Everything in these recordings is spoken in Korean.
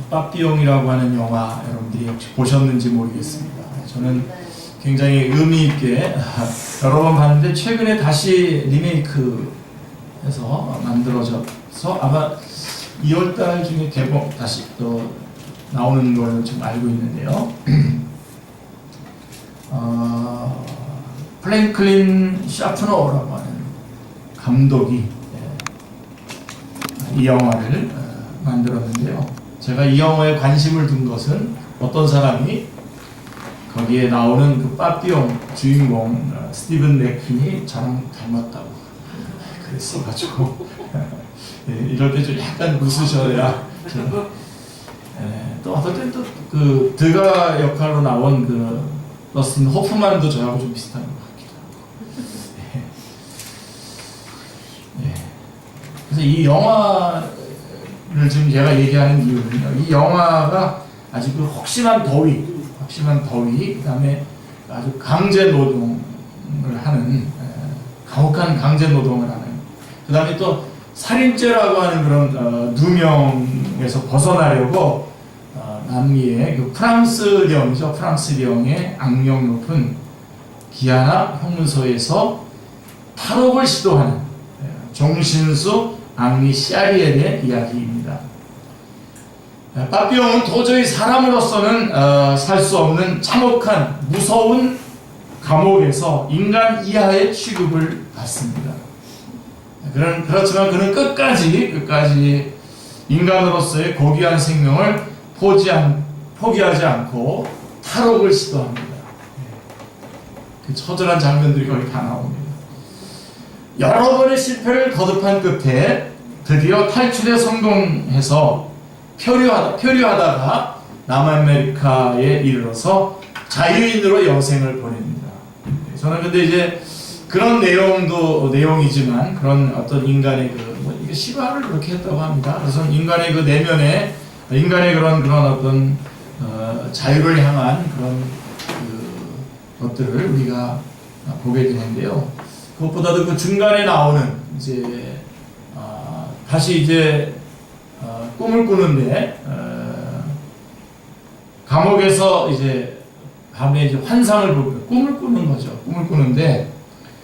빠삐용이라고 하는 영화 여러분들이 혹시 보셨는지 모르겠습니다. 저는 굉장히 의미 있게 여러 번 봤는데 최근에 다시 리메이크해서 만들어져서 아마 2월달 중에 개봉 다시 또 나오는 걸로 지금 알고 있는데요. 플랭클린 샤프너라고 하는 감독이 이 영화를 만들었는데요. 제가 이 영화에 관심을 둔 것은 어떤 사람이 거기에 나오는 그 빠삐용 주인공 스티븐 맥퀸이 저랑 닮았다고 그랬어가지고 이럴 때 좀 약간 웃으셔야 또 어떨 땐 또 그 드가 역할로 나온 그 러스틴 호프만도 저하고 좀 비슷한 것 같기도 하고. 그래서 이 영화를 지금 제가 얘기하는 이유는요. 이 영화가 아주 그 혹심한 더위, 그 다음에 아주 강제 노동을 하는, 가혹한 강제 노동을 하는, 그 다음에 또 살인죄라고 하는 그런 누명에서 벗어나려고 남미의 그 프랑스령이죠. 프랑스령의 악명 높은 기아나 형무소에서 탈옥을 시도하는 종신수 앙리 샤리엘의 이야기입니다. 빠삐용은 도저히 사람으로서는 살 수 없는 참혹한 무서운 감옥에서 인간 이하의 취급을 받습니다. 그렇지만 그는 끝까지 인간으로서의 고귀한 생명을 포기하지 않고 탈옥을 시도합니다. 그 처절한 장면들이 거의 다 나옵니다. 여러 번의 실패를 거듭한 끝에 드디어 탈출에 성공해서 표류하다가 남아메리카에 이르러서 자유인으로 여생을 보냅니다. 저는 근데 이제 그런 내용이지만 그런 어떤 인간의 이게 실화를 그렇게 했다고 합니다. 그래서 인간의 그 내면에 인간의 그런 어떤 자유를 향한 그런 것들을 우리가 보게 되는데요. 그것보다도 그 중간에 나오는 이제 다시 이제 꿈을 꾸는데 감옥에서 이제 밤에 이제 환상을 보고 꿈을 꾸는 거죠. 꿈을 꾸는데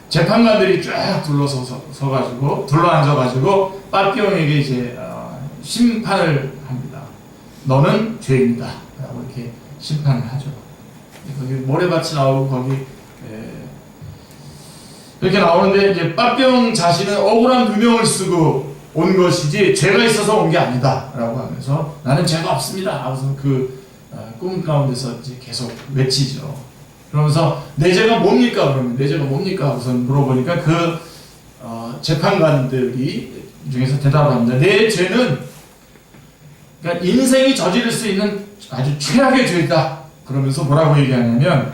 재판관들이 쫙 둘러앉아가지고 빠삐용에게 이제 심판을 합니다. 너는 죄인이다. 라고 이렇게 심판을 하죠. 거기 모래밭이 나오고 거기 이렇게 나오는데 이제 빠삐용 자신은 억울한 누명을 쓰고 온 것이지 죄가 있어서 온 게 아니다. 라고 하면서 나는 죄가 없습니다. 하면서 그 꿈 가운데서 이제 계속 외치죠. 그러면서 내 죄가 뭡니까? 그러면 내 죄가 뭡니까? 하고서 물어보니까 그 재판관들이 중에서 대답을 합니다. 내 죄는 그러니까 인생이 저지를 수 있는 아주 최악의 죄다. 그러면서 뭐라고 얘기하냐면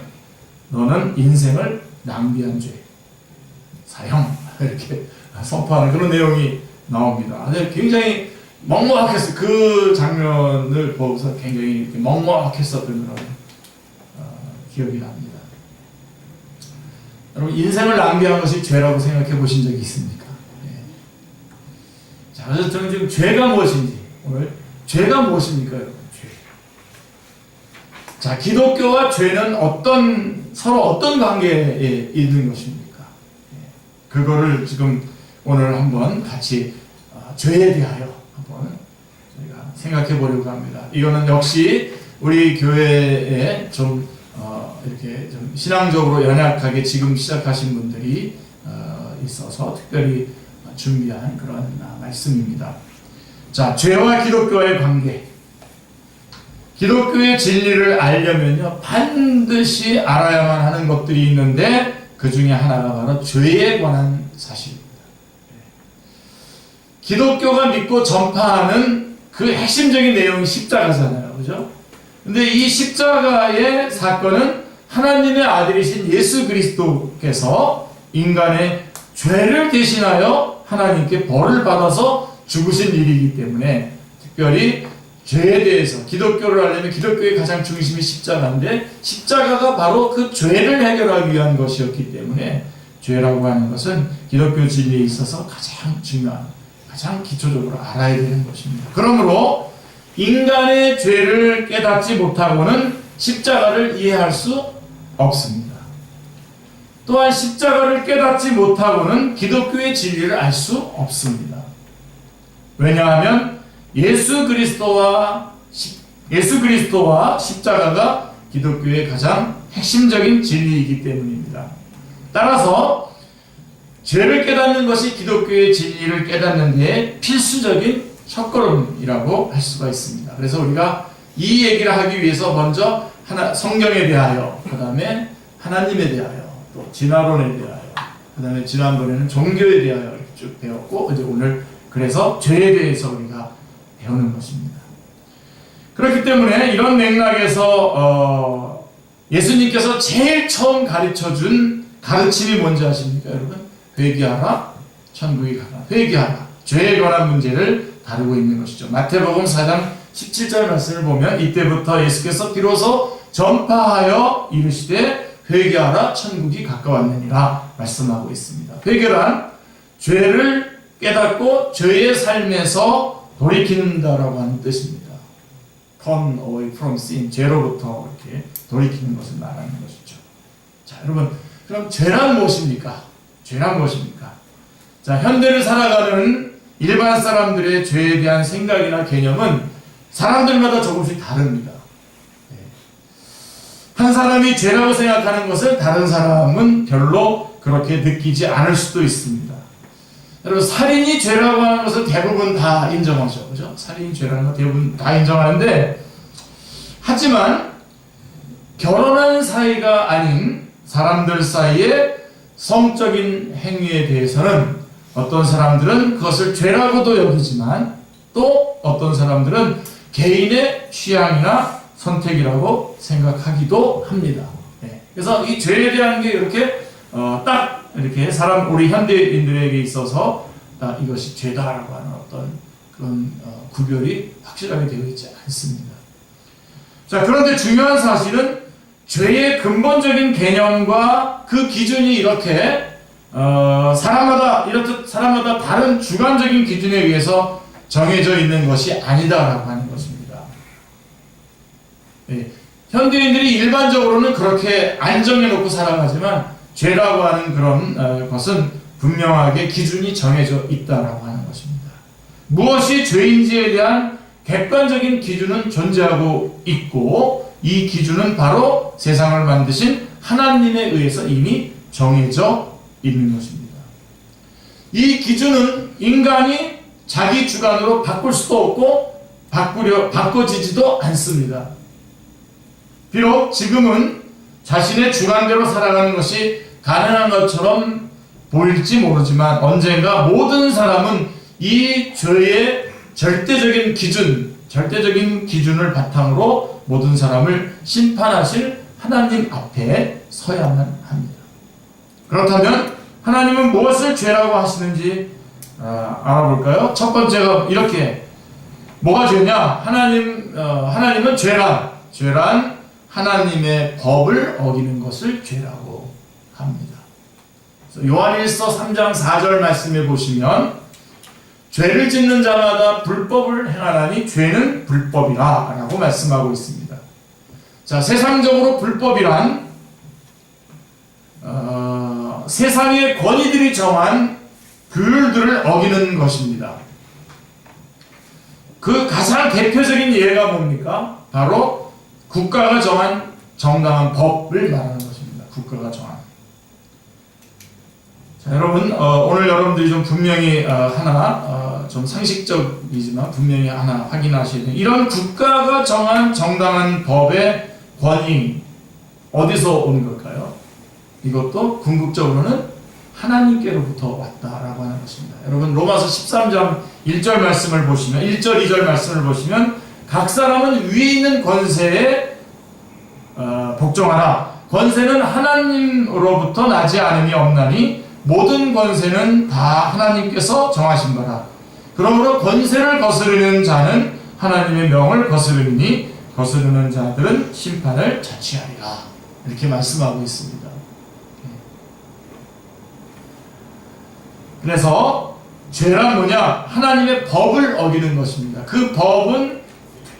너는 인생을 낭비한 죄. 사형. 이렇게 선포하는 그런 내용이 나옵니다. 굉장히 먹먹했어요. 그 장면을 보고서 굉장히 이렇게 먹먹했었던 그런 기억이 납니다. 여러분 인생을 낭비한 것이 죄라고 생각해 보신 적이 있습니까? 자, 그래서 저는 지금 죄가 무엇인지 오늘 죄가 무엇입니까, 여러분? 죄. 자, 기독교와 죄는 서로 어떤 관계에 있는 것입니까? 그거를 지금 오늘 한번 같이 죄에 대하여 한번 저희가 생각해 보려고 합니다. 이거는 역시 우리 교회에 좀 이렇게 좀 신앙적으로 연약하게 지금 시작하신 분들이 있어서 특별히 준비한 그런 말씀입니다. 자, 죄와 기독교의 관계. 기독교의 진리를 알려면요, 반드시 알아야만 하는 것들이 있는데 그 중에 하나가 바로 죄에 관한 사실입니다. 기독교가 믿고 전파하는 그 핵심적인 내용이 십자가잖아요. 그죠? 근데 이 십자가의 사건은 하나님의 아들이신 예수 그리스도께서 인간의 죄를 대신하여 하나님께 벌을 받아서 죽으신 일이기 때문에 특별히 죄에 대해서 기독교를 하려면 기독교의 가장 중심이 십자가인데 십자가가 바로 그 죄를 해결하기 위한 것이었기 때문에 죄라고 하는 것은 기독교 진리에 있어서 가장 중요한, 가장 기초적으로 알아야 되는 것입니다. 그러므로 인간의 죄를 깨닫지 못하고는 십자가를 이해할 수 없습니다. 또한 십자가를 깨닫지 못하고는 기독교의 진리를 알 수 없습니다. 왜냐하면 예수 그리스도와 십자가가 기독교의 가장 핵심적인 진리이기 때문입니다. 따라서 죄를 깨닫는 것이 기독교의 진리를 깨닫는 데 필수적인 첫걸음이라고 할 수가 있습니다. 그래서 우리가 이 얘기를 하기 위해서 먼저 성경에 대하여, 그 다음에 하나님에 대하여, 또 진화론에 대하여, 그 다음에 지난번에는 종교에 대하여 이렇게 쭉 배웠고, 이제 오늘 그래서 죄에 대해서 우리가 배우는 것입니다. 그렇기 때문에 이런 맥락에서 예수님께서 제일 처음 가르쳐준 가르침이 뭔지 아십니까, 여러분? 회개하라, 천국이 가라. 회개하라. 죄에 관한 문제를 다루고 있는 것이죠. 마태복음 4장 17절 말씀을 보면 이때부터 예수께서 비로소 전파하여 이르시되 회개하라, 천국이 가까웠느니라 말씀하고 있습니다. 회개란 죄를 깨닫고 죄의 삶에서 돌이킨다라고 하는 뜻입니다. Turn away from sin, 죄로부터 이렇게 돌이키는 것을 말하는 것이죠. 자, 여러분, 그럼 죄란 무엇입니까? 죄란 무엇입니까? 자, 현대를 살아가는 일반 사람들의 죄에 대한 생각이나 개념은 사람들마다 조금씩 다릅니다. 한 사람이 죄라고 생각하는 것을 다른 사람은 별로 그렇게 느끼지 않을 수도 있습니다. 여러분, 살인이 죄라고 하는 것을 대부분 다 인정하죠. 그죠? 살인이 죄라는 거 대부분 다 인정하는데, 하지만 결혼한 사이가 아닌 사람들 사이에 성적인 행위에 대해서는 어떤 사람들은 그것을 죄라고도 여기지만 또 어떤 사람들은 개인의 취향이나 선택이라고 생각하기도 합니다. 그래서 이 죄에 대한 게 이렇게 딱 이렇게 우리 현대인들에게 있어서 이것이 죄다라고 하는 어떤 그런 구별이 확실하게 되어 있지 않습니다. 자, 그런데 중요한 사실은 죄의 근본적인 개념과 그 기준이 이렇게 사람마다 다른 주관적인 기준에 의해서 정해져 있는 것이 아니다라고 하는 것입니다. 현대인들이 일반적으로는 그렇게 안 정해놓고 살아가지만 죄라고 하는 그런 것은 분명하게 기준이 정해져 있다라고 하는 것입니다. 무엇이 죄인지에 대한 객관적인 기준은 존재하고 있고, 이 기준은 바로 세상을 만드신 하나님에 의해서 이미 정해져 있는 것입니다. 이 기준은 인간이 자기 주관으로 바꿀 수도 없고 바꿔지지도 않습니다. 비록 지금은 자신의 주관대로 살아가는 것이 가능한 것처럼 보일지 모르지만 언젠가 모든 사람은 이 죄의 절대적인 기준을 바탕으로 모든 사람을 심판하실 하나님 앞에 서야만 합니다. 그렇다면 하나님은 무엇을 죄라고 하시는지 알아볼까요? 첫 번째가 이렇게, 뭐가 죄냐? 하나님은 죄란 하나님의 법을 어기는 것을 죄라고 합니다. 요한일서 3장 4절 말씀에 보시면 죄를 짓는 자마다 불법을 행하나니 죄는 불법이라 라고 말씀하고 있습니다. 자, 세상적으로 불법이란 세상의 권위들이 정한 규율들을 어기는 것입니다. 그 가장 대표적인 예가 뭡니까? 바로 국가가 정한 정당한 법을 말하는 것입니다. 국가가 정한. 자, 여러분, 오늘 여러분들이 좀 분명히 좀 상식적이지만 분명히 하나 확인하셔야 돼요. 이런 국가가 정한 정당한 법의 권위, 어디서 오는 걸까요? 이것도 궁극적으로는 하나님께로부터 왔다라고 하는 것입니다. 여러분, 로마서 13장 1절 말씀을 보시면, 1절, 2절 말씀을 보시면, 각 사람은 위에 있는 권세에 복종하라. 권세는 하나님으로부터 나지 않음이 없나니 모든 권세는 다 하나님께서 정하신 거라. 그러므로 권세를 거스르는 자는 하나님의 명을 거스르니 거스르는 자들은 심판을 자취하리라. 이렇게 말씀하고 있습니다. 그래서 죄란 뭐냐? 하나님의 법을 어기는 것입니다. 그 법은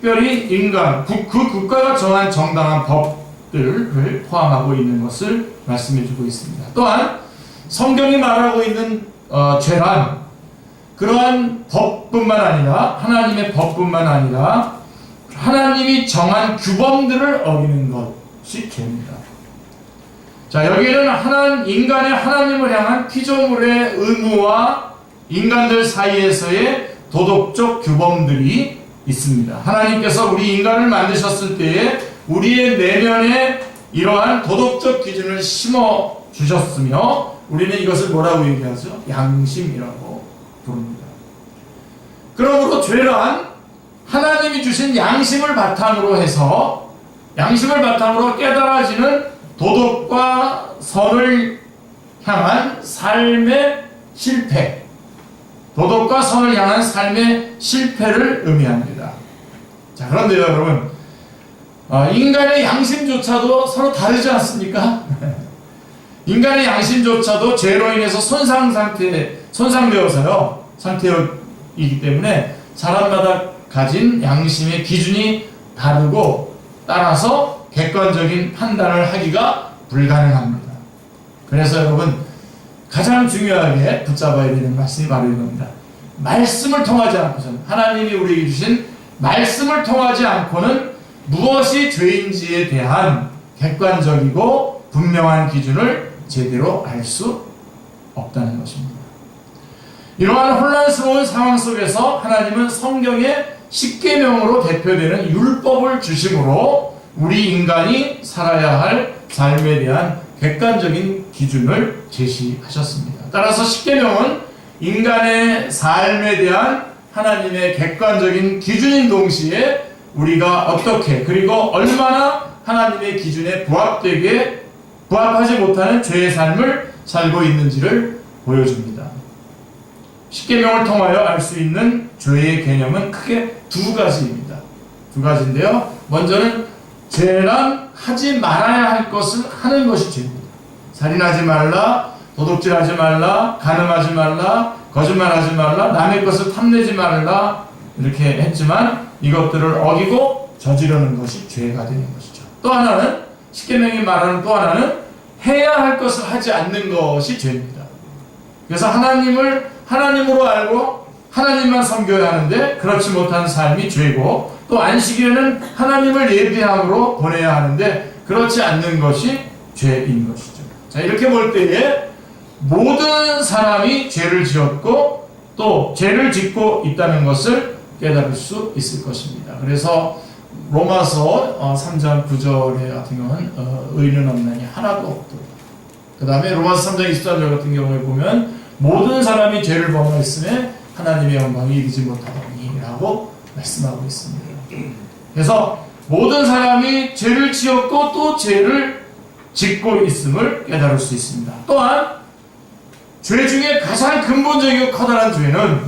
특별히 인간, 그 국가가 정한 정당한 법들을 포함하고 있는 것을 말씀해주고 있습니다. 또한 성경이 말하고 있는 죄란 그러한 법뿐만 아니라 하나님의 법뿐만 아니라 하나님이 정한 규범들을 어기는 것이 죄입니다. 자, 여기에는 인간의 하나님을 향한 피조물의 의무와 인간들 사이에서의 도덕적 규범들이 있습니다. 하나님께서 우리 인간을 만드셨을 때에 우리의 내면에 이러한 도덕적 기준을 심어 주셨으며 우리는 이것을 뭐라고 얘기하죠? 양심이라고 부릅니다. 그러므로 죄란 하나님이 주신 양심을 바탕으로 해서 양심을 바탕으로 깨달아지는 도덕과 선을 향한 삶의 실패, 도덕과 선을 향한 삶의 실패를 의미합니다. 자, 그런데요, 여러분, 인간의 양심조차도 서로 다르지 않습니까? 인간의 양심조차도 죄로 인해서 손상되어서요, 상태이기 때문에 사람마다 가진 양심의 기준이 다르고 따라서 객관적인 판단을 하기가 불가능합니다. 그래서 여러분, 가장 중요하게 붙잡아야 되는 말씀이 바로 이겁니다. 말씀을 통하지 않고서는, 하나님이 우리에게 주신 말씀을 통하지 않고는 무엇이 죄인지에 대한 객관적이고 분명한 기준을 제대로 알 수 없다는 것입니다. 이러한 혼란스러운 상황 속에서 하나님은 성경의 십계명으로 대표되는 율법을 주심으로 우리 인간이 살아야 할 삶에 대한 객관적인 기준을 제시하셨습니다. 따라서 십계명은 인간의 삶에 대한 하나님의 객관적인 기준인 동시에 우리가 어떻게 그리고 얼마나 하나님의 기준에 부합하지 못하는 죄의 삶을 살고 있는지를 보여줍니다. 십계명을 통하여 알 수 있는 죄의 개념은 크게 두 가지입니다. 두 가지인데요. 먼저는 죄란 하지 말아야 할 것을 하는 것이 죄입니다. 살인하지 말라, 도둑질하지 말라, 간음하지 말라, 거짓말하지 말라, 남의 것을 탐내지 말라 이렇게 했지만 이것들을 어기고 저지르는 것이 죄가 되는 것이죠. 또 하나는 십계명이 말하는 또 하나는 해야 할 것을 하지 않는 것이 죄입니다. 그래서 하나님을 하나님으로 알고 하나님만 섬겨야 하는데 그렇지 못한 삶이 죄고 또 안식일에는 하나님을 예배함으로 보내야 하는데 그렇지 않는 것이 죄인 것이죠. 자, 이렇게 볼 때에 모든 사람이 죄를 지었고 또 죄를 짓고 있다는 것을 깨달을 수 있을 것입니다. 그래서 로마서 3장 9절에 같은 경우는 의인은 없나니 하나도 없도다. 그 다음에 로마서 3장 24절 같은 경우에 보면 모든 사람이 죄를 범하였음에 하나님의 영광이 이르지 못하더니 라고 말씀하고 있습니다. 그래서 모든 사람이 죄를 지었고 또 죄를 짓고 있음을 깨달을 수 있습니다. 또한 죄 중에 가장 근본적이고 커다란 죄는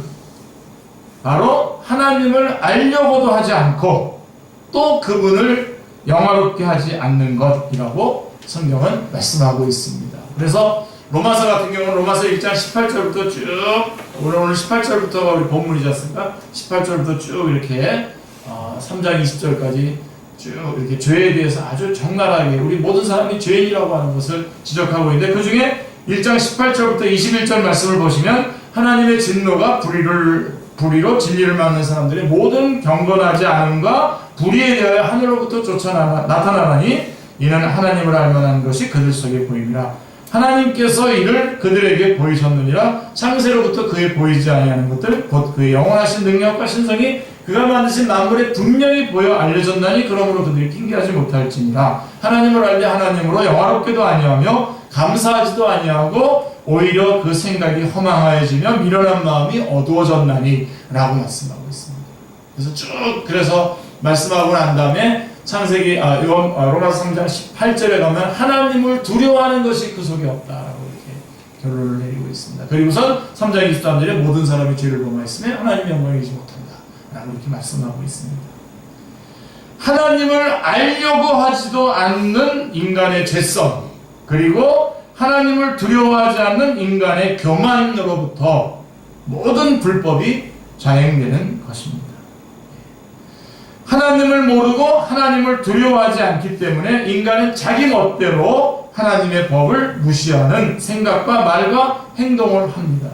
바로 하나님을 알려고도 하지 않고 또 그분을 영화롭게 하지 않는 것이라고 성경은 말씀하고 있습니다. 그래서 로마서 같은 경우는 로마서 1장 18절부터 쭉 오늘 18절부터가 우리 본문이지 않습니까? 18절부터 쭉 이렇게 3장 20절까지 쭉 이렇게 죄에 대해서 아주 적나라하게 우리 모든 사람이 죄인이라고 하는 것을 지적하고 있는데 그 중에 1장 18절부터 21절 말씀을 보시면 하나님의 진노가 불의로 진리를 막는 사람들의 모든 경건하지 않음과 불의에 대하여 하늘로부터 나타나나니 이는 하나님을 알만한 것이 그들 속에 보임이라. 하나님께서 이를 그들에게 보이셨느니라. 창세로부터 그에 보이지 아니하는 것들 곧 그의 영원하신 능력과 신성이 그가 만드신 만물에 분명히 보여 알려졌나니 그러므로 그들이 핑계하지 못할지니라. 하나님을 알되 하나님으로 영화롭게도 아니하며 감사하지도 아니하고 오히려 그 생각이 허망하여지며 미련한 마음이 어두워졌나니 라고 말씀하고 있습니다. 그래서 말씀하고 난 다음에 창세기 로마서 3장 18절에 가면 하나님을 두려워하는 것이 그 속에 없다라고 이렇게 결론을 내리고 있습니다. 그리고선 3장 23절에 모든 사람이 죄를 범하였으며 하나님의 영광을 이기지 못한다 라고 이렇게 말씀하고 있습니다. 하나님을 알려고 하지도 않는 인간의 죄성 그리고 하나님을 두려워하지 않는 인간의 교만으로부터 모든 불법이 자행되는 것입니다. 하나님을 모르고 하나님을 두려워하지 않기 때문에 인간은 자기 멋대로 하나님의 법을 무시하는 생각과 말과 행동을 합니다.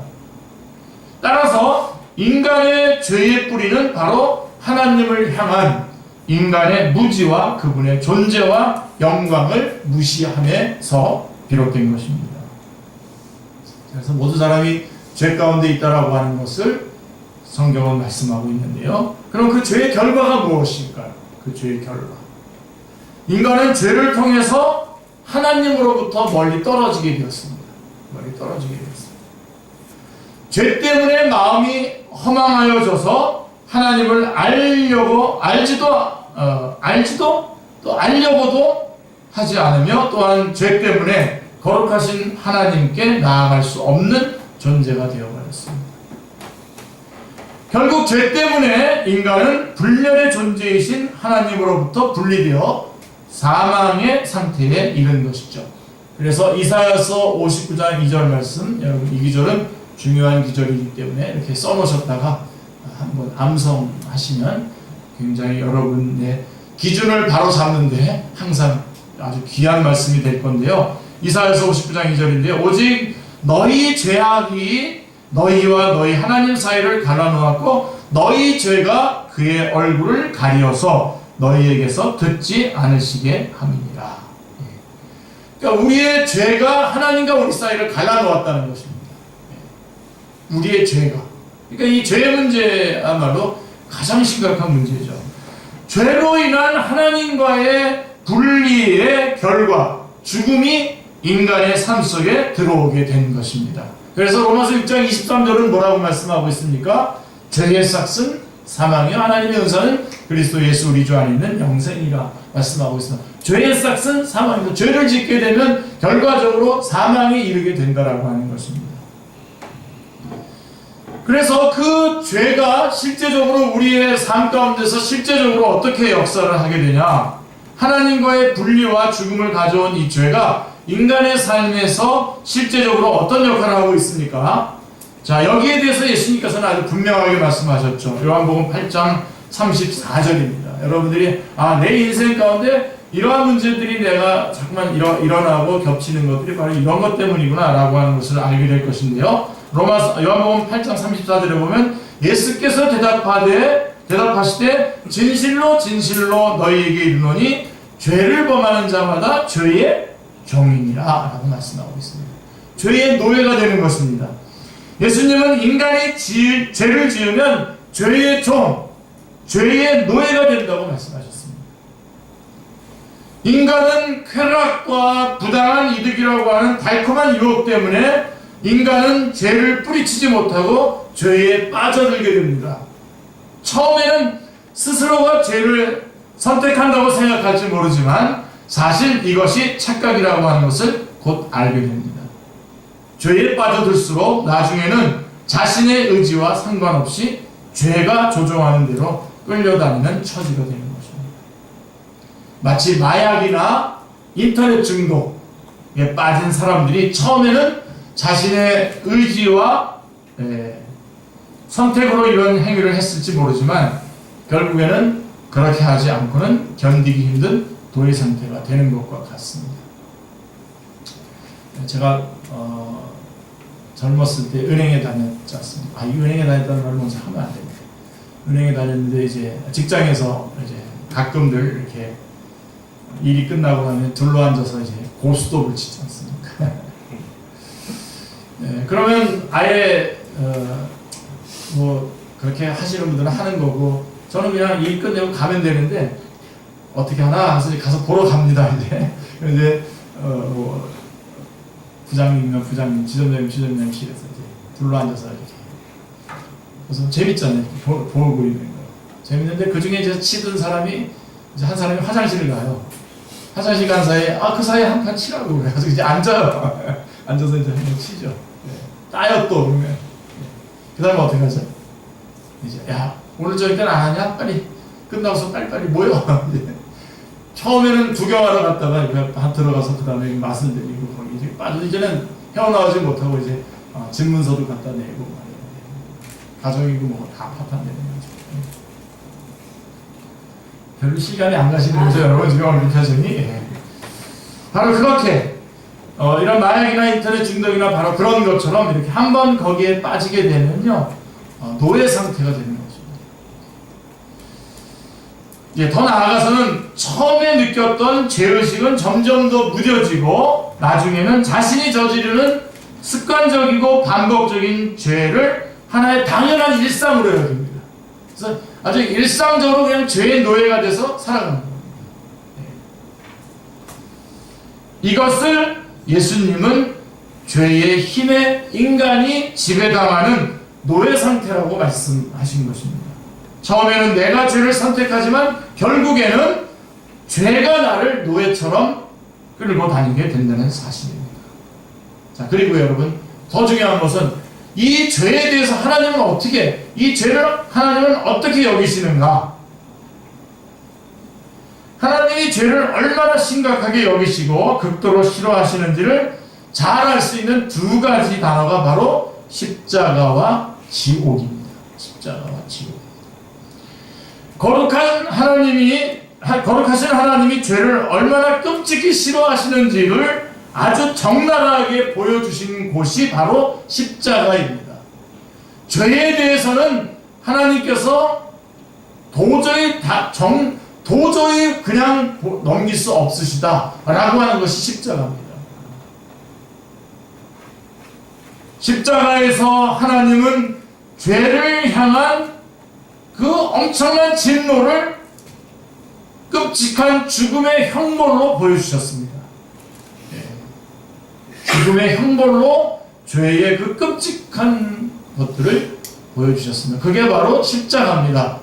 따라서 인간의 죄의 뿌리는 바로 하나님을 향한 인간의 무지와 그분의 존재와 영광을 무시함에서 비롯된 것입니다. 그래서 모든 사람이 죄 가운데 있다라고 하는 것을 성경은 말씀하고 있는데요. 그럼 그 죄의 결과가 무엇일까요? 그 죄의 결과. 인간은 죄를 통해서 하나님으로부터 멀리 떨어지게 되었습니다. 멀리 떨어지게 되었습니다. 죄 때문에 마음이 허망하여져서 하나님을 알지도 또 알려고도 하지 않으며 또한 죄 때문에 거룩하신 하나님께 나아갈 수 없는 존재가 되어버렸습니다. 결국 죄 때문에 인간은 불멸의 존재이신 하나님으로부터 분리되어 사망의 상태에 이른 것이죠. 그래서 이사야서 59장 2절 말씀, 여러분 이 기절은 중요한 기절이기 때문에 이렇게 써놓으셨다가 한번 암송하시면 굉장히 여러분의 기준을 바로 잡는데 항상 아주 귀한 말씀이 될 건데요. 이사야서 59장 2절인데 오직 너희 죄악이 너희와 너희 하나님 사이를 갈라놓았고 너희 죄가 그의 얼굴을 가리어서 너희에게서 듣지 않으시게 함이니라. 그러니까 우리의 죄가 하나님과 우리 사이를 갈라놓았다는 것입니다. 우리의 죄가. 그러니까 이 죄의 문제야말로 가장 심각한 문제죠. 죄로 인한 하나님과의 분리의 결과, 죽음이 인간의 삶 속에 들어오게 된 것입니다. 그래서 로마서 6장 23절은 뭐라고 말씀하고 있습니까? 죄의 삭은 사망이요 하나님의 은사는 그리스도 예수 우리 주 안에 있는 영생이라 말씀하고 있습니다. 죄의 삭은 사망입니다. 죄를 짓게 되면 결과적으로 사망에 이르게 된다라고 하는 것입니다. 그래서 그 죄가 실제적으로 우리의 삶 가운데서 실제적으로 어떻게 역사를 하게 되냐? 하나님과의 분리와 죽음을 가져온 이 죄가 인간의 삶에서 실제적으로 어떤 역할을 하고 있습니까? 자, 여기에 대해서 예수님께서는 아주 분명하게 말씀하셨죠. 요한복음 8장 34절입니다. 여러분들이 내 인생 가운데 이러한 문제들이 내가 자꾸만 일어나고 겹치는 것들이 바로 이런 것 때문이구나 라고 하는 것을 알게 될 것인데요. 요한복음 8장 34절에 보면 예수께서 대답하시되 진실로 진실로 너희에게 이르노니 죄를 범하는 자마다 죄의 종이니라 라고 말씀하고 있습니다. 죄의 노예가 되는 것입니다. 예수님은 인간이 죄를 지으면 죄의 종, 죄의 노예가 된다고 말씀하셨습니다. 인간은 쾌락과 부당한 이득이라고 하는 달콤한 유혹 때문에 인간은 죄를 뿌리치지 못하고 죄에 빠져들게 됩니다. 처음에는 스스로가 죄를 선택한다고 생각할지 모르지만 사실 이것이 착각이라고 하는 것을 곧 알게 됩니다. 죄에 빠져들수록 나중에는 자신의 의지와 상관없이 죄가 조종하는 대로 끌려다니는 처지가 되는 것입니다. 마치 마약이나 인터넷 중독에 빠진 사람들이 처음에는 자신의 의지와 선택으로 이런 행위를 했을지 모르지만 결국에는 그렇게 하지 않고는 견디기 힘든 도의 상태가 되는 것과 같습니다. 제가 젊었을 때 은행에 다녔지 않습니까? 이 은행에 다녔다는 말 먼저 하면 안 됩니다. 은행에 다녔는데 이제 직장에서 이제 가끔들 이렇게 일이 끝나고 나면 둘러앉아서 이제 고스톱을 치지 않습니까? 그러면 아예 뭐 그렇게 하시는 분들은 하는 거고 저는 그냥 일 끝내고 가면 되는데 어떻게 하나 해서 가서 보러 갑니다. 이제 뭐 부장님이면 부장님, 지점장님실에서 이제 둘러앉아서 이렇게 그래서 재밌잖아요. 보고 있는 거 재밌는데 그 중에 이제 치던 사람이 이제 한 사람이 화장실을 가요. 화장실 간 사이에 그 사이에 한 판 치라고 그래가지고 이제 앉아요. 앉아서 이제 한 판 치죠. 따요 또 그러면 그 다음에 어떻게 하죠? 이제 오늘 저녁 때는 안 하냐? 빨리 끝나고서 빨리빨리 모여. 처음에는 구경하러 갔다가 이렇게 들어가서 그 다음에 맛을 내리고 거기 이제 빠져 이제는 헤어나오지 못하고 이제 집문서도 갖다 내고 가정이고 뭐 다 파탄되는 거죠. 별로 시간이 안 가시는 거죠, 여러분. 지금 얼굴 표정이. 예. 바로 그렇게 이런 마약이나 인터넷 중독이나 바로 그런 것처럼 이렇게 한번 거기에 빠지게 되면요, 노예 상태가 되는 거죠. 예, 더 나아가서는 처음에 느꼈던 죄의식은 점점 더 무뎌지고 나중에는 자신이 저지르는 습관적이고 반복적인 죄를 하나의 당연한 일상으로 여깁니다. 그래서 아주 일상적으로 그냥 죄의 노예가 돼서 살아가는 겁니다. 이것을 예수님은 죄의 힘에 인간이 지배당하는 노예 상태라고 말씀하신 것입니다. 처음에는 내가 죄를 선택하지만 결국에는 죄가 나를 노예처럼 끌고 다니게 된다는 사실입니다. 자, 그리고 여러분, 더 중요한 것은 이 죄에 대해서 하나님은 이 죄를 하나님은 어떻게 여기시는가? 하나님이 죄를 얼마나 심각하게 여기시고 극도로 싫어하시는지를 잘 알 수 있는 두 가지 단어가 바로 십자가와 지옥입니다. 십자가와 지옥. 거룩하신 하나님이 죄를 얼마나 끔찍히 싫어하시는지를 아주 적나라하게 보여주신 곳이 바로 십자가입니다. 죄에 대해서는 하나님께서 도저히 그냥 넘길 수 없으시다 라고 하는 것이 십자가입니다. 십자가에서 하나님은 죄를 향한 그 엄청난 진노를 끔찍한 죽음의 형벌로 보여주셨습니다. 죽음의 형벌로 죄의 그 끔찍한 것들을 보여주셨습니다. 그게 바로 십자가입니다.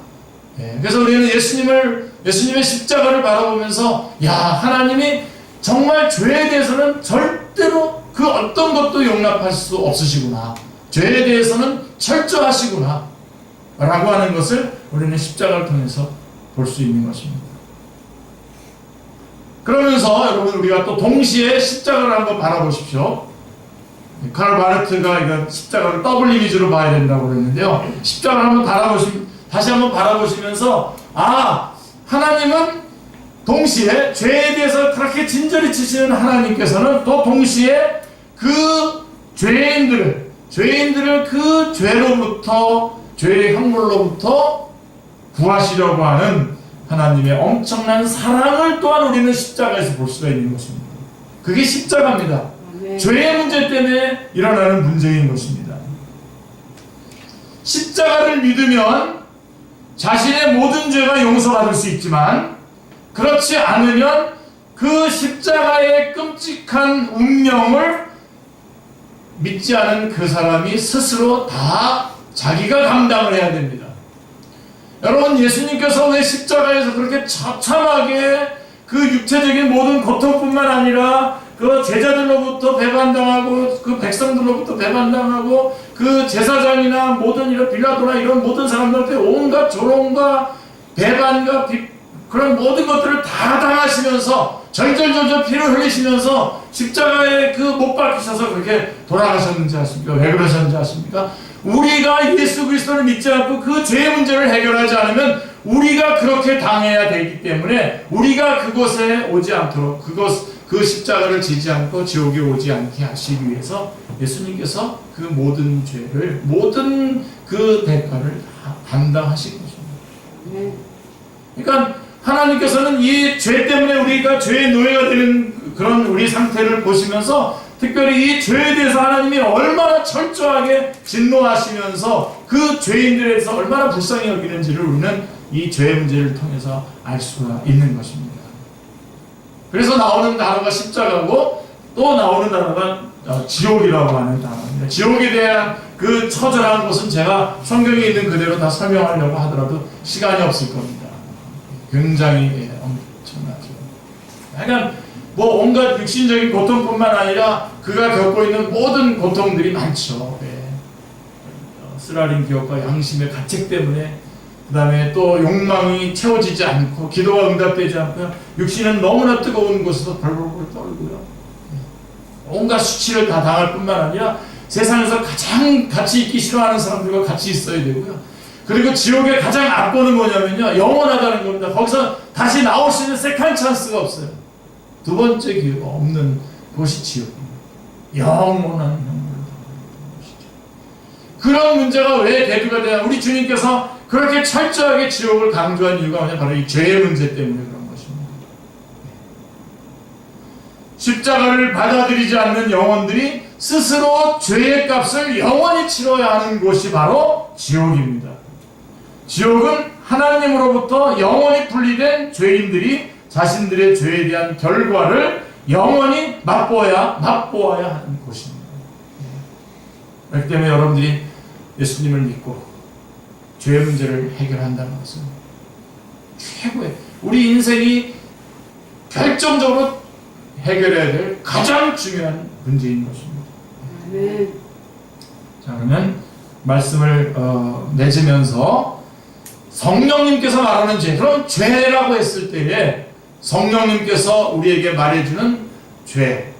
그래서 우리는 예수님의 십자가를 바라보면서, 야, 하나님이 정말 죄에 대해서는 절대로 그 어떤 것도 용납할 수 없으시구나. 죄에 대해서는 철저하시구나. 라고 하는 것을 우리는 십자가를 통해서 볼 수 있는 것입니다. 그러면서 여러분, 우리가 또 동시에 십자가를 한번 바라보십시오. 카를 마르트가 이거 십자가를 더블 이미지로 봐야 된다고 그랬는데요. 십자가를 다시 한번 바라보시면서, 하나님은 동시에 죄에 대해서 그렇게 진저리 치시는 하나님께서는 또 동시에 그 죄인들을 그 죄의 형벌로부터 구하시려고 하는 하나님의 엄청난 사랑을 또한 우리는 십자가에서 볼 수가 있는 것입니다. 그게 십자가입니다. 네. 죄의 문제 때문에 일어나는 문제인 것입니다. 십자가를 믿으면 자신의 모든 죄가 용서받을 수 있지만, 그렇지 않으면 그 십자가의 끔찍한 운명을 믿지 않은 그 사람이 스스로 다 자기가 감당을 해야 됩니다. 여러분, 예수님께서 왜 십자가에서 그렇게 처참하게 그 육체적인 모든 고통뿐만 아니라 그 제자들로부터 배반당하고 그 백성들로부터 배반당하고 그 제사장이나 모든 이런 빌라도나 이런 모든 사람들한테 온갖 조롱과 배반과 그런 모든 것들을 다 당하시면서 절절절절 피를 흘리시면서 십자가에 그 못 박히셔서 그렇게 돌아가셨는지 아십니까? 왜 그러셨는지 아십니까? 우리가 예수 그리스도를 믿지 않고 그 죄의 문제를 해결하지 않으면 우리가 그렇게 당해야 되기 때문에, 우리가 그곳에 오지 않도록, 그 십자가를 지지 않고 지옥에 오지 않게 하시기 위해서 예수님께서 그 모든 죄를, 모든 그 대가를 다 담당하신 것입니다. 그러니까 하나님께서는 이 죄 때문에 우리가 죄의 노예가 되는 그런 우리 상태를 보시면서, 특별히 이 죄에 대해서 하나님이 얼마나 철저하게 진노하시면서 그 죄인들에 대해서 얼마나 불쌍히 여기는지를 우리는 이 죄의 문제를 통해서 알 수가 있는 것입니다. 그래서 나오는 단어가 십자가고, 또 나오는 단어가 지옥이라고 하는 단어입니다. 지옥에 대한 그 처절한 것은 제가 성경에 있는 그대로 다 설명하려고 하더라도 시간이 없을 겁니다. 굉장히 엄청나죠. 약간 온갖 육신적인 고통뿐만 아니라 그가 겪고 있는 모든 고통들이 많죠. 쓰라린 기억과 양심의 가책 때문에, 그 다음에 또 욕망이 채워지지 않고 기도가 응답되지 않고요. 육신은 너무나 뜨거운 곳에서 벌벌벌 떨고요. 온갖 수치를 다 당할 뿐만 아니라 세상에서 가장 같이 있기 싫어하는 사람들과 같이 있어야 되고요. 그리고 지옥의 가장 악보는 뭐냐면요, 영원하다는 겁니다. 거기서 다시 나올 수 있는 세컨 찬스가 없어요. 두 번째 기회가 없는 곳이 지옥입니다. 영원한 형벌을 받는 곳이죠. 그런 문제가 왜 대두가 되냐? 우리 주님께서 그렇게 철저하게 지옥을 강조한 이유가 뭐냐? 바로 이 죄의 문제 때문에 그런 것입니다. 십자가를 받아들이지 않는 영혼들이 스스로 죄의 값을 영원히 치러야 하는 곳이 바로 지옥입니다. 지옥은 하나님으로부터 영원히 분리된 죄인들이 자신들의 죄에 대한 결과를 영원히 맛보아야 하는 곳입니다. 그렇기 때문에 여러분들이 예수님을 믿고 죄의 문제를 해결한다는 것은 최고의, 우리 인생이 결정적으로 해결해야 될 가장 중요한 문제인 것입니다. 자, 그러면 말씀을 맺으면서 성령님께서 말하는 죄, 그럼 죄라고 했을 때에 성령님께서 우리에게 말해주는 죄,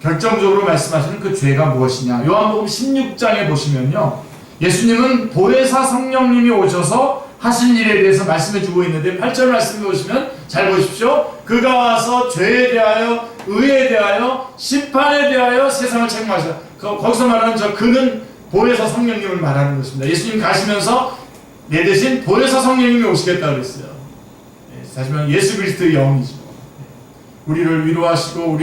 결정적으로 말씀하시는 그 죄가 무엇이냐? 요한복음 16장에 보시면요, 예수님은 보혜사 성령님이 오셔서 하신 일에 대해서 말씀해주고 있는데 8절 말씀해 보시면 잘 보십시오. 그가 와서 죄에 대하여, 의에 대하여, 심판에 대하여 세상을 책망하시다. 거기서 말하는 저 그는 보혜사 성령님을 말하는 것입니다. 예수님 가시면서 내 대신 보혜사 성령님이 오시겠다고 그랬어요. 다시 말하면 예수 그리스도의 영이죠. 우리를 위로하시고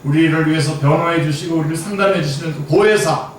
우리를 위해서 변호해 주시고 우리를 상담해 주시는 그 보혜사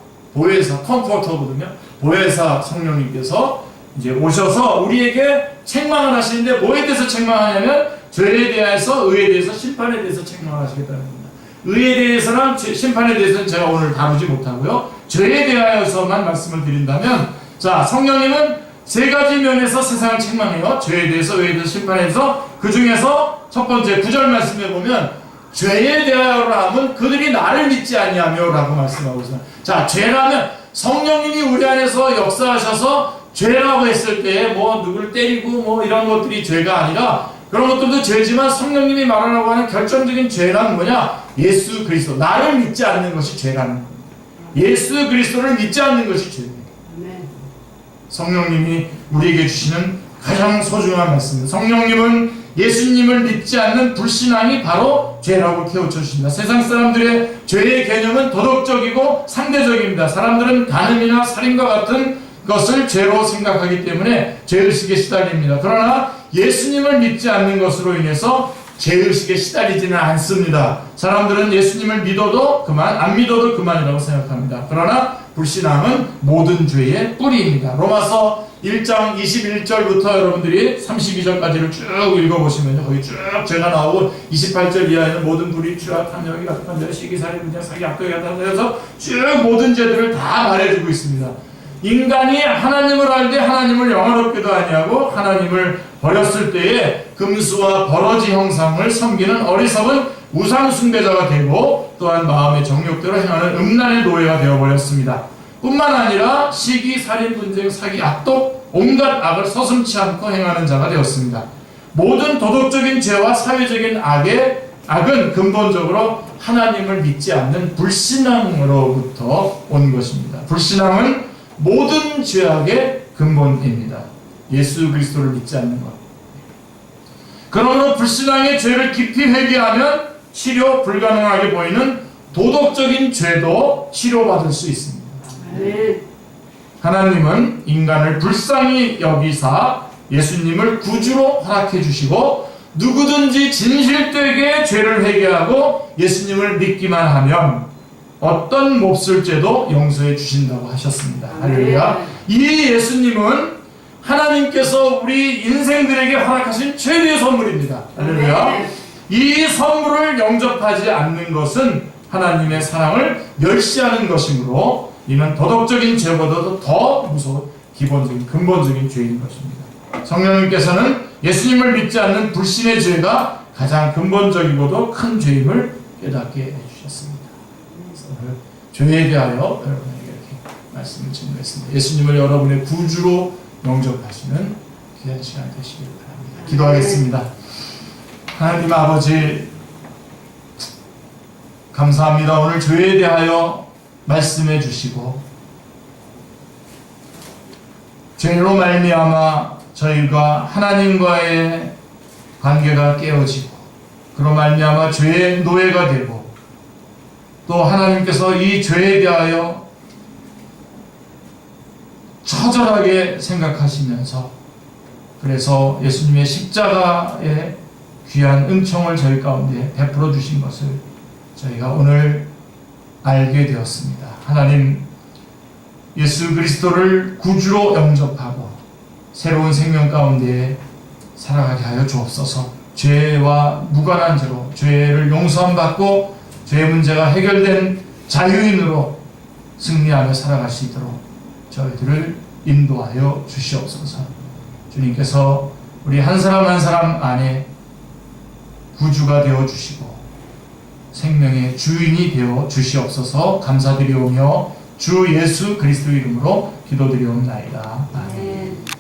컴포터거든요. 보혜사 성령님께서 이제 오셔서 우리에게 책망을 하시는데 뭐에 대해서 책망하냐면 죄에 대해서, 의에 대해서, 심판에 대해서 책망을 하시겠다는 겁니다. 의에 대해서랑 심판에 대해서는 제가 오늘 다루지 못하고요. 죄에 대하여서만 말씀을 드린다면, 자, 성령님은 세 가지 면에서 세상을 책망해요. 죄에 대해서, 의에 대해서, 심판에 대해서. 그 중에서 첫 번째 9절 말씀에 보면 죄에 대하여라 하면 그들이 나를 믿지 아니하며 라고 말씀하고 있어요. 자, 죄라면 성령님이 우리 안에서 역사하셔서 죄라고 했을 때 뭐 누구를 때리고 뭐 이런 것들이 죄가 아니라, 그런 것들도 죄지만 성령님이 말하라고 하는 결정적인 죄란 뭐냐? 예수 그리스도, 나를 믿지 않는 것이 죄라는 겁니다. 예수 그리스도를 믿지 않는 것이 죄입니다. 성령님이 우리에게 주시는 가장 소중한 말씀입니다. 성령님은 예수님을 믿지 않는 불신앙이 바로 죄라고 깨우쳐 주십니다. 세상 사람들의 죄의 개념은 도덕적이고 상대적입니다. 사람들은 간음이나 살인과 같은 것을 죄로 생각하기 때문에 죄의식에 시달립니다. 그러나 예수님을 믿지 않는 것으로 인해서 죄의식에 시달리지는 않습니다. 사람들은 예수님을 믿어도 그만, 안 믿어도 그만이라고 생각합니다. 그러나 불신앙은 모든 죄의 뿌리입니다. 로마서 1장 21절부터 여러분들이 32절까지를 쭉 읽어보시면 거기 쭉 죄가 나오고 28절 이하에는 모든 불의, 추악, 탐욕이, 가득한 죄, 시기, 살인, 분쟁, 사기, 악독이 같다 해서 쭉 모든 죄들을 다 말해주고 있습니다. 인간이 하나님을 알되 하나님을 영화롭게도 아니하고 하나님을 버렸을 때에 금수와 버러지 형상을 섬기는 어리석은 우상 숭배자가 되고 또한 마음의 정욕대로 행하는 음란의 노예가 되어버렸습니다. 뿐만 아니라 시기, 살인, 분쟁, 사기, 악독, 온갖 악을 서슴지 않고 행하는 자가 되었습니다. 모든 도덕적인 죄와 사회적인 악은 근본적으로 하나님을 믿지 않는 불신앙으로부터 온 것입니다. 불신앙은 모든 죄악의 근본입니다. 예수 그리스도를 믿지 않는 것. 그러므로 불신앙의 죄를 깊이 회개하면 치료 불가능하게 보이는 도덕적인 죄도 치료받을 수 있습니다. 하나님은 인간을 불쌍히 여기사 예수님을 구주로 허락해 주시고 누구든지 진실되게 죄를 회개하고 예수님을 믿기만 하면 어떤 몹쓸 죄도 용서해 주신다고 하셨습니다. 할렐루야. 이 예수님은 하나님께서 우리 인생들에게 허락하신 최대의 선물입니다. 할렐루야. 이 선물을 영접하지 않는 것은 하나님의 사랑을 멸시하는 것이므로 이는 도덕적인 죄보다도 더 무서운 기본적인 근본적인 죄인 것입니다. 성령님께서는 예수님을 믿지 않는 불신의 죄가 가장 근본적이고도 큰 죄임을 깨닫게 해주셨습니다. 죄에 대하여 여러분에게 이렇게 말씀을 전했습니다. 예수님을 여러분의 구주로 영접하시는 귀한 시간 되시길 바랍니다. 기도하겠습니다. 하나님 아버지, 감사합니다. 오늘 죄에 대하여 말씀해 주시고 죄로 말미암아 저희가 하나님과의 관계가 깨어지고 그로 말미암아 죄의 노예가 되고 또 하나님께서 이 죄에 대하여 처절하게 생각하시면서 그래서 예수님의 십자가의 귀한 은총을 저희 가운데 베풀어 주신 것을 저희가 오늘 알게 되었습니다. 하나님 예수 그리스도를 구주로 영접하고 새로운 생명 가운데 살아가게 하여 주옵소서. 죄와 무관한 죄로 죄를 용서함 받고 죄의 문제가 해결된 자유인으로 승리하며 살아갈 수 있도록 저희들을 인도하여 주시옵소서. 주님께서 우리 한 사람 한 사람 안에 구주가 되어 주시고 생명의 주인이 되어 주시옵소서. 감사드리오며 주 예수 그리스도 이름으로 기도드리옵나이다. 아멘.